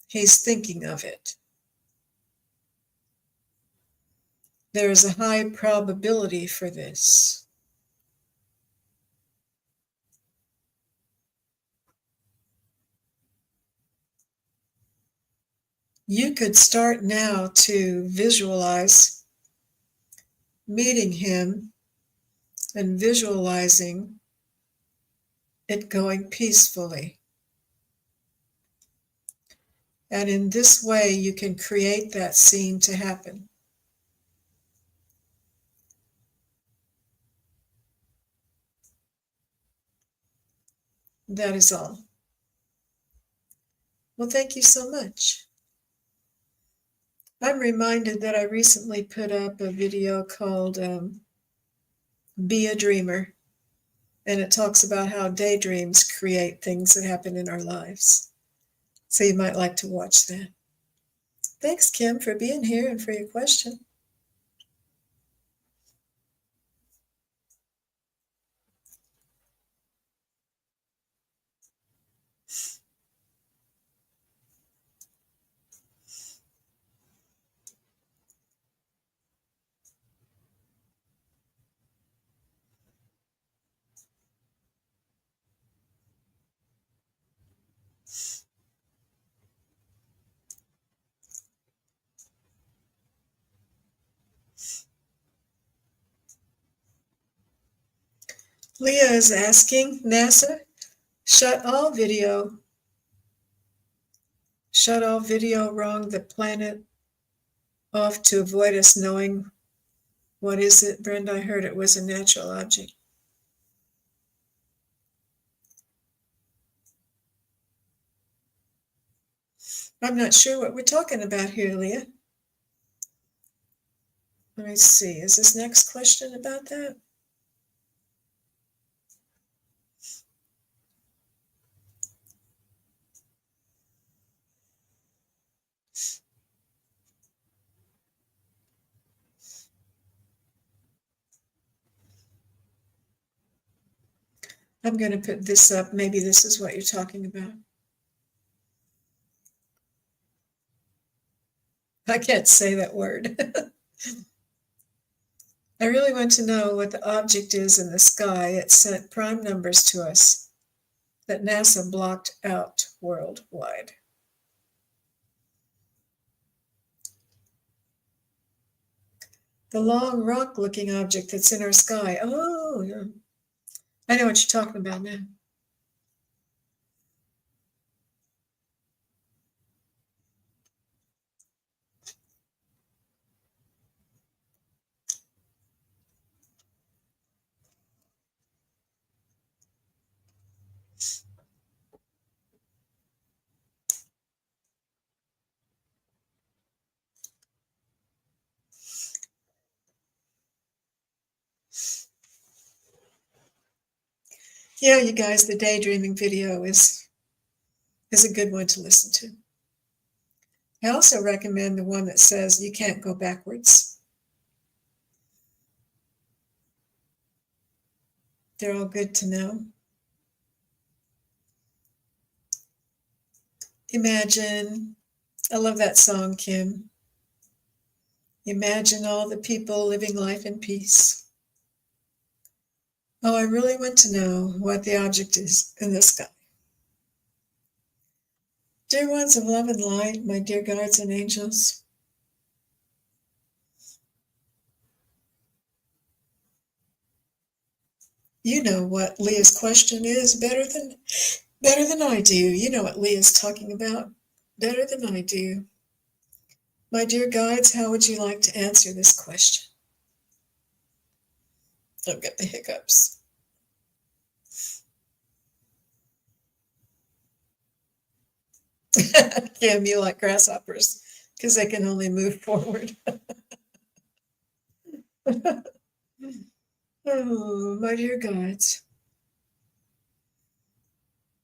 He's thinking of it. There is a high probability for this. You could start now to visualize meeting him and visualizing it going peacefully. And in this way, you can create that scene to happen. That is all. Well, thank you so much. I'm reminded that I recently put up a video called Be a Dreamer, and it talks about how daydreams create things that happen in our lives. So you might like to watch that. Thanks, Kim, for being here and for your question. Leah is asking, NASA, shut all video wrong the planet off to avoid us knowing what is it, Brenda? I heard it was a natural object. I'm not sure what we're talking about here, Leah. Let me see. Is this next question about that? I'm going to put this up. Maybe this is what you're talking about. I can't say that word. I really want to know what the object is in the sky. It sent prime numbers to us that NASA blocked out worldwide. The long rock-looking object that's in our sky. Oh, yeah. I know what you're talking about now. Yeah, you guys, the daydreaming video is a good one to listen to. I also recommend the one that says you can't go backwards. They're all good to know. Imagine, I love that song, Kim. Imagine all the people living life in peace. Oh, I really want to know what the object is in the sky. Dear ones of love and light, my dear guides and angels, you know what Leah's question is better than Better than I do. You know what Leah's talking about. Better than I do. My dear guides, how would you like to answer this question? I've got the hiccups. Kim, you like grasshoppers because they can only move forward. Oh, my dear guides.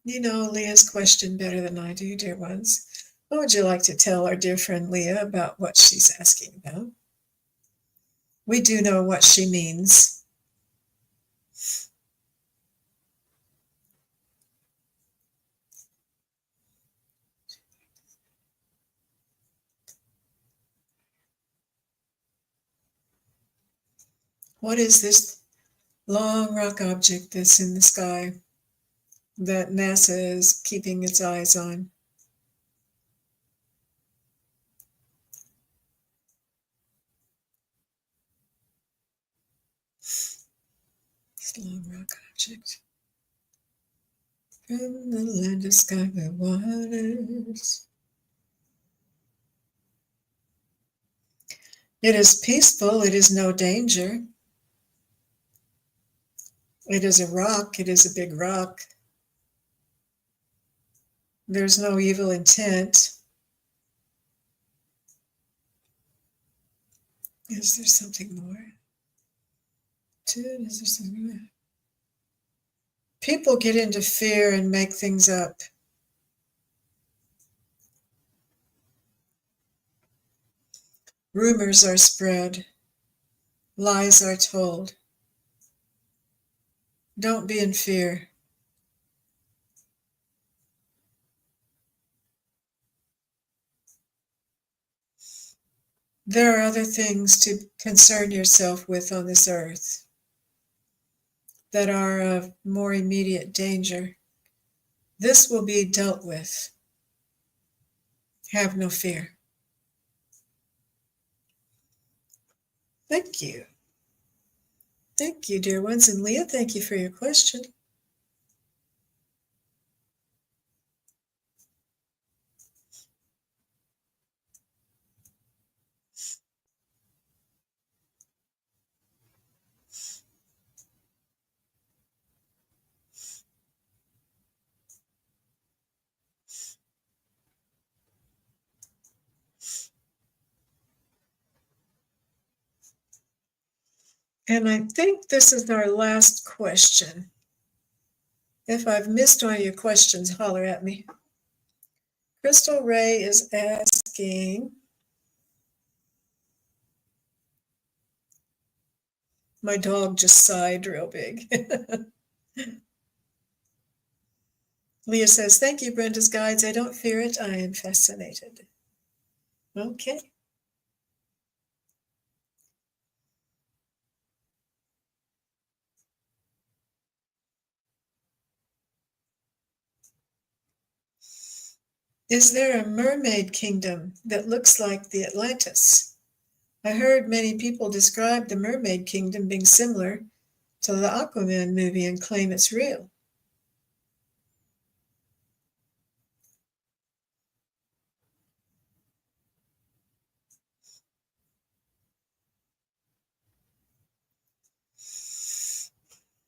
You know Leah's question better than I do, dear ones. What would you like to tell our dear friend Leah about what she's asking about? We do know what she means. What is this long rock object that's in the sky that NASA is keeping its eyes on? This long rock object from the land of sky-blue waters. It is peaceful, it is no danger. It is a rock, it is a big rock. There's no evil intent. Is there something more? Is there something more? People get into fear and make things up. Rumors are spread. Lies are told. Don't be in fear. There are other things to concern yourself with on this earth that are of more immediate danger. This will be dealt with. Have no fear. Thank you. Thank you, dear ones. And Leah, thank you for your question. And I think this is our last question. If I've missed one of your questions, holler at me. Crystal Ray is asking, my dog just sighed real big. Leah says, thank you, Brenda's guides. I don't fear it. I am fascinated. Okay. Is there a mermaid kingdom that looks like the Atlantis? I heard many people describe the mermaid kingdom being similar to the Aquaman movie and claim it's real.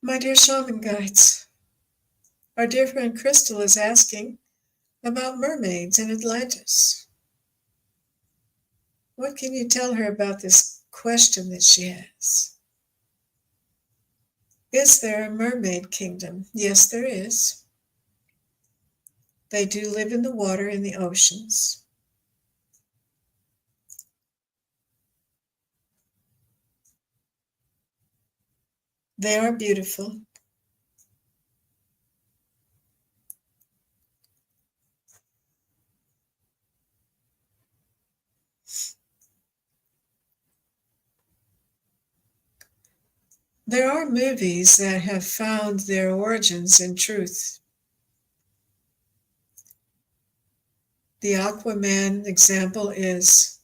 My dear shaman guides, our dear friend Crystal is asking about mermaids in Atlantis. What can you tell her about this question that she has? Is there a mermaid kingdom? Yes, there is. They do live in the water in the oceans. They are beautiful. There are movies that have found their origins in truth. The Aquaman example is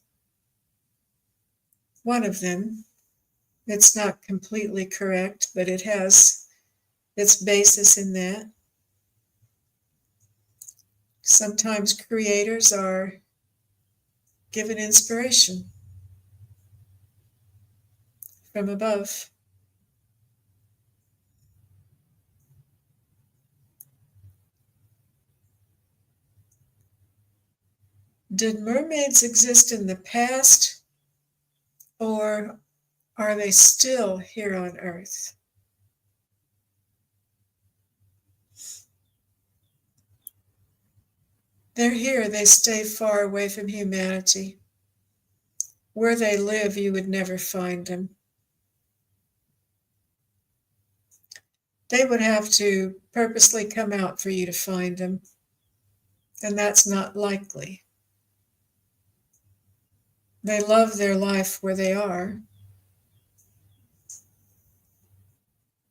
one of them. It's not completely correct, but it has its basis in that. Sometimes creators are given inspiration from above. Did mermaids exist in the past, or are they still here on Earth? They're here, they stay far away from humanity. Where they live, you would never find them. They would have to purposely come out for you to find them, and that's not likely. They love their life where they are.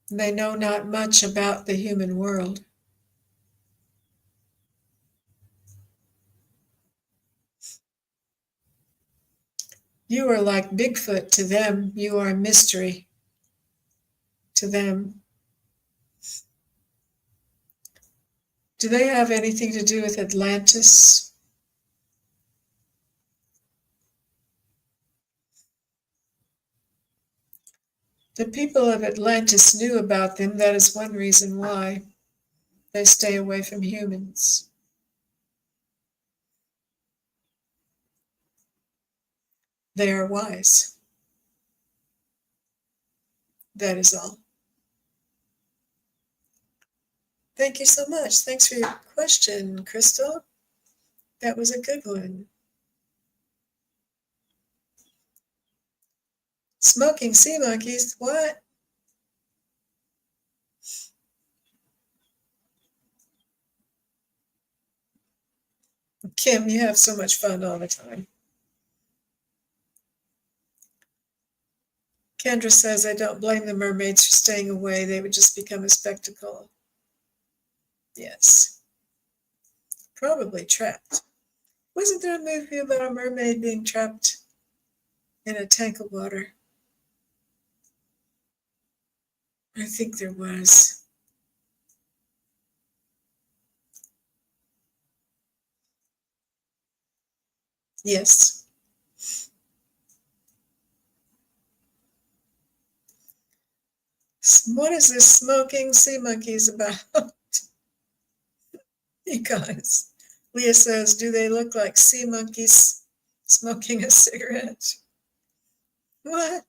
They know not much about the human world. You are like Bigfoot to them. You are a mystery to them. Do they have anything to do with Atlantis? The people of Atlantis knew about them. That is one reason why they stay away from humans. They are wise. That is all. Thank you so much. Thanks for your question, Crystal. That was a good one. Smoking sea monkeys? What? Kim, you have so much fun all the time. Kendra says, I don't blame the mermaids for staying away. They would just become a spectacle. Yes. Probably trapped. Wasn't there a movie about a mermaid being trapped in a tank of water? I think there was. Yes. What is this smoking sea monkeys about? You guys. Leah says, do they look like sea monkeys smoking a cigarette? What?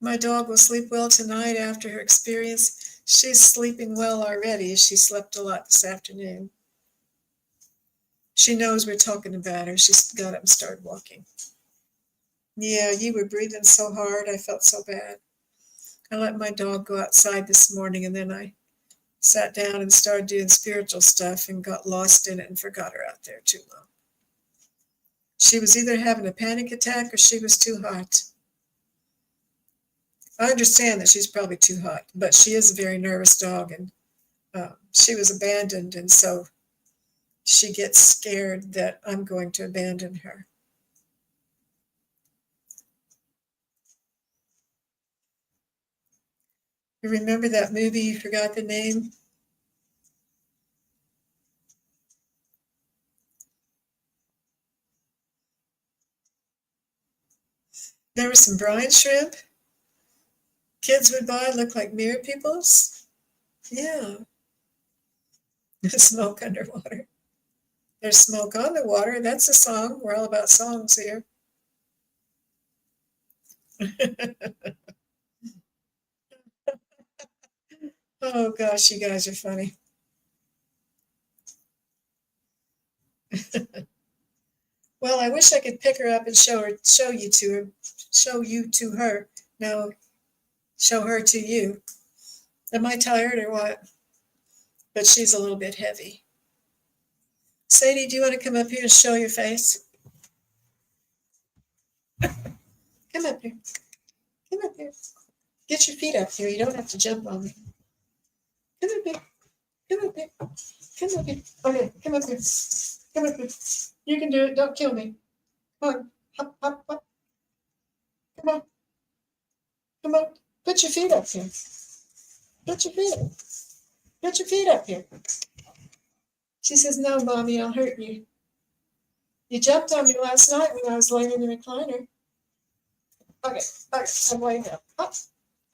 My dog will sleep well tonight after her experience. She's sleeping well already. She slept a lot this afternoon. She knows we're talking about her. She got up and started walking. Yeah, you were breathing so hard. I felt so bad. I let my dog go outside this morning, and then I sat down and started doing spiritual stuff and got lost in it and forgot her out there too long. She was either having a panic attack or she was too hot. I understand that she's probably too hot, but she is a very nervous dog, and she was abandoned, and so she gets scared that I'm going to abandon her. You remember that movie, you forgot the name? There was some brine shrimp kids would buy, look like mirror peoples. Yeah. Smoke underwater. There's smoke on the water. That's a song. We're all about songs here. Oh gosh, you guys are funny. Well, I wish I could pick her up and show you to her. No, show her to you. Am I tired or what? But she's a little bit heavy. Sadie, do you want to come up here and show your face? Come up here. Come up here. Get your feet up here. You don't have to jump on me. Come up here. Come up here. Come up here. Okay, come up here. Come up here. You can do it. Don't kill me. Come on. Hop, hop, hop. Come on. Come on. Put your feet up here. Put your feet up. Get your feet up here. She says, no, Mommy, I'll hurt you. You jumped on me last night when I was laying in the recliner. Okay, I'm laying down. Up,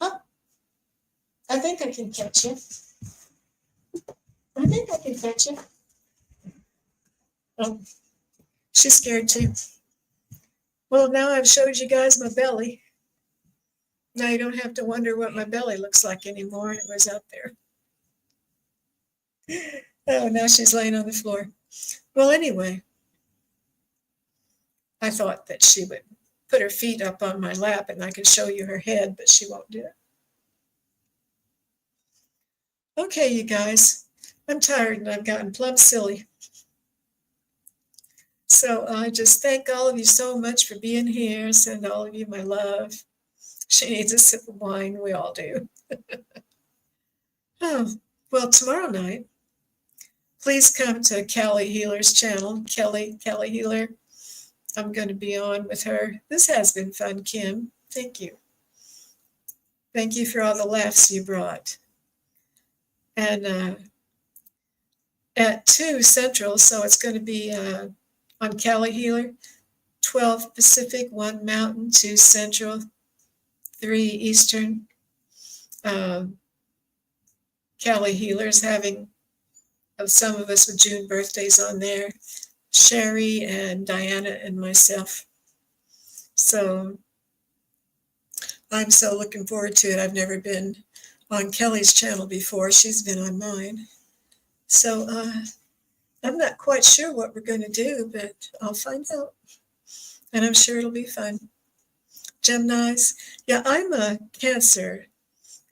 up. I think I can catch you. I think I can catch you. Oh, she's scared too. Well, now I've showed you guys my belly. Now you don't have to wonder what my belly looks like anymore. It was out there. Oh, now she's laying on the floor. Well, anyway, I thought that she would put her feet up on my lap and I could show you her head, but she won't do it. Okay, you guys, I'm tired and I've gotten plumb silly. So I just thank all of you so much for being here. Send all of you my love. She needs a sip of wine. We all do. Oh, well, tomorrow night, please come to Kelly Healer's channel, Kelly Healer. I'm going to be on with her. This has been fun, Kim. Thank you. Thank you for all the laughs you brought. And at 2 Central, so it's going to be on Kelly Healer, 12 Pacific, 1 Mountain, 2 Central, 3 Eastern. Kelly Healer's having some of us with June birthdays on there, Sherry and Diana and myself. So I'm so looking forward to it. I've never been on Kelly's channel before. She's been on mine. So I'm not quite sure what we're going to do, but I'll find out. And I'm sure it'll be fun. Geminis. Yeah, I'm a Cancer,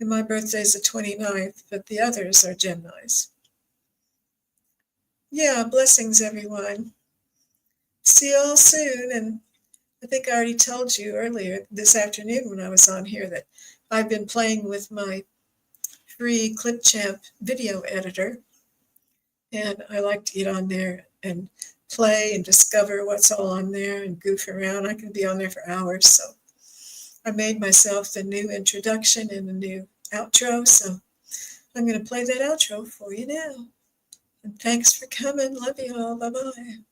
and my birthday's the 29th, but the others are Geminis. Yeah, blessings, everyone. See you all soon. And I think I already told you earlier this afternoon when I was on here that I've been playing with my free Clipchamp video editor. And I like to get on there and play and discover what's all on there and goof around. I can be on there for hours. So I made myself the new introduction and the new outro. So I'm going to play that outro for you now. And thanks for coming. Love you all. Bye-bye.